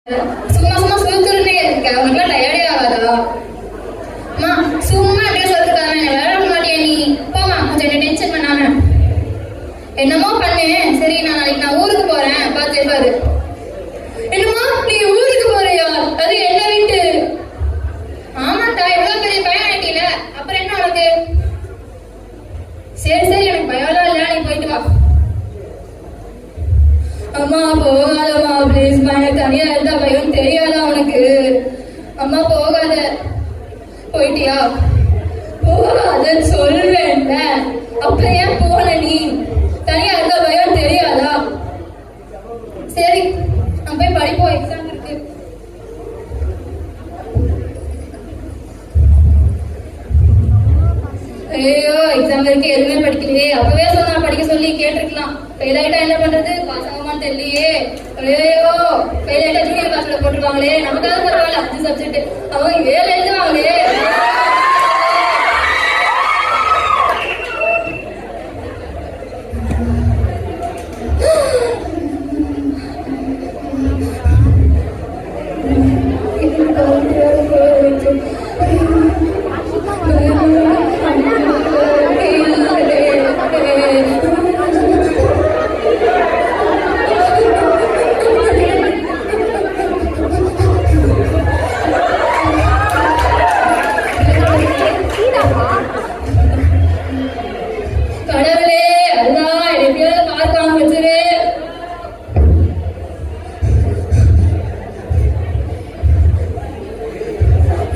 சும்மா சும்மா சுருத்துருன்னே இருக்க, உனக்குலாம் டயர்டே ஆகாதா? அம்மா சும்மா அப்படியே சொல்லிருக்காங்க, விளையாட மாட்டியா நீ? போமா, கொஞ்சம் என்ன டென்ஷன் பண்ணாம. என்னமோ பண்ணு. சரி, நாளைக்கு நான் ஊருக்கு போறேன், பார்த்து பாரு. என்னமோ நீ ஊருக்கு போறியா? அது என்ன வீட்டு? ஆமாட்டா, எவ்வளவு பெரிய பையன் ஆயிட்டீல, அப்புறம் என்ன உனக்கு? சரி சரி, எனக்கு பயம்லாம் இல்ல, நீ போயிட்டு வா. அம்மா போகாதம்மா ப்ளீஸ், எனக்கு தனியா இருந்தா பயம் தெரியாதா உனக்கு? அம்மா போகாத. போயிட்டியா? போகாதன்னு சொல்றேன்ல, அப்புறம் ஏன் போன நீ? தனியா இருந்தா பயம் தெரியாதா? சரி, நம்ம போய் படிப்போம், எக்ஸாம் இருக்கு. ஐயோ, எக்ஸாம் இருக்கு, எதுவுமே படிக்கலையே. அப்பவே சொன்னா படிக்க சொல்லி கேட்டிருக்கலாம். ஃபெயில் ஆயிட்டா என்ன பண்றது? பாசகமான்னு தெரியலையே. ஐயோ, ஃபெயில் ஆயிட்டா ஜூனியர் கிளாஸ்ல போட்டுருவாங்களே. நமக்காவது பரவாயில்ல, 5 சப்ஜெக்ட், அவங்க 7 எழுதுவாங்களே.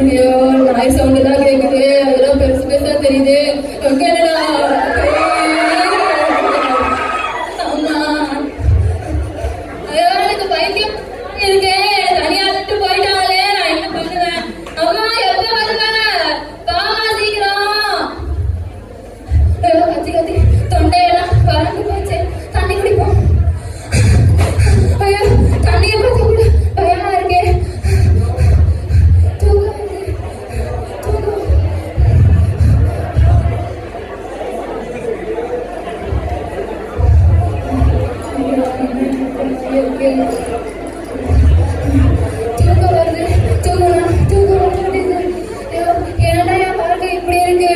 ஐயோ, நாய் சவுண்ட் எல்லாம் கேக்குது, அதெல்லாம் பெருசு பெருசா தெரியுது. என்னடா அம்மா, ஐயோ எனக்கு பைத்தியம் இருக்கேன், தனியா விட்டு போயிட்டாங்களே, நான் என்ன பண்ணுவேன்? அம்மா எப்ப வருவேன்? வாமா சீக்கிரம். ஐயோ கத்தி கத்தி தொண்டையெல்லாம் வறண்டு போச்சு, தண்ணி குடிப்போம். ஐயோ தண்ணியை பார்த்து கூட பயமா இருக்கே. தூக்கம் வருது, தூக்கம் வருது. என்னடா என் வாழ்க்கை இப்படி இருக்கு?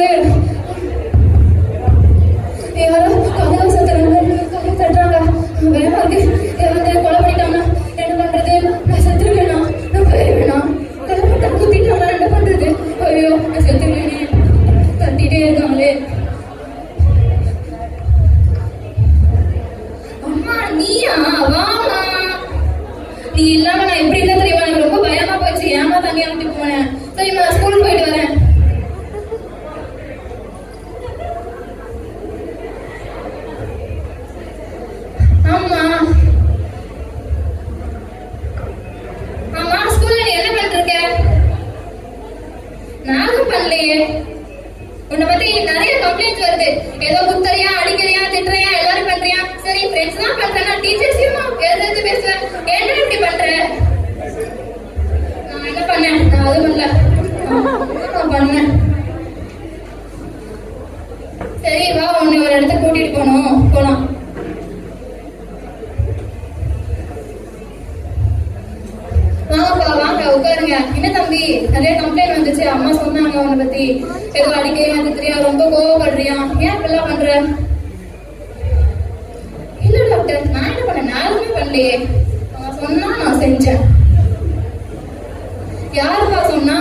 யாரோ கதவை தட்டுறாங்க, பயமா இருக்கு. யாராவது கொலை பண்ணிட்டாங்கன்னா என்ன பண்றது? நான் செத்துருவேனா? நான் போயிருவேனா? கதவை குத்திட்டாங்களா? என்ன பண்றது? ஐயோ நான் செத்துருவேனே, தட்டிட்டே இருக்காங்களே. அம்மா நீயா? வாமா. நீ இல்லாம நான் எப்படி இருந்தா தெரியுமா? எனக்கு ரொம்ப பயமா போச்சு. ஏமா தனியா விட்டு போனேன்? சரிம்மா, நான் ஸ்கூலுக்கு போயிட்டு வரேன். ஆமா ஆமா, ஸ்கூல்ல நீ என்ன பண்ணிட்டு இருக்க? நானும் பண்ணலையே. உன்னை பத்தி நிறைய கம்ப்ளைண்ட்ஸ் வருது. ஏதோ குத்தறியா, அடிக்கிறியா, திட்டுறியா, எல்லாரும் பண்றியா. சரி, ஃப்ரெண்ட்ஸ் தான் பண்றேன்னா டீச்சர்ஸையுமா எழுந்து பேசுவேன். என்ன இப்படி பண்ற? நான் என்ன பண்ணேன்? நான் அது பண்ணல, நான் பண்ணேன். சரி வா, உன்னை ஒரு இடத்துக்கு கூட்டிட்டு போலாம். வாங்கப்பா வாங்க, உட்காருங்க. என்ன தம்பி, நிறைய கம்ப்ளைண்ட் வந்துச்சு, அம்மா சொன்னாங்க உன்னை பத்தி. ஏதோ அடிக்கையா, திட்டுறியா, ரொம்ப கோவப்படுறியா, ஏன் இப்பெல்லாம் பண்ற? இல்ல டாக்டர், நான் என்ன பண்ணேன்? நான் எதுவுமே பண்ணலையே. நான் சொன்னா நான் செஞ்சேன். யாருப்பா சொன்னா?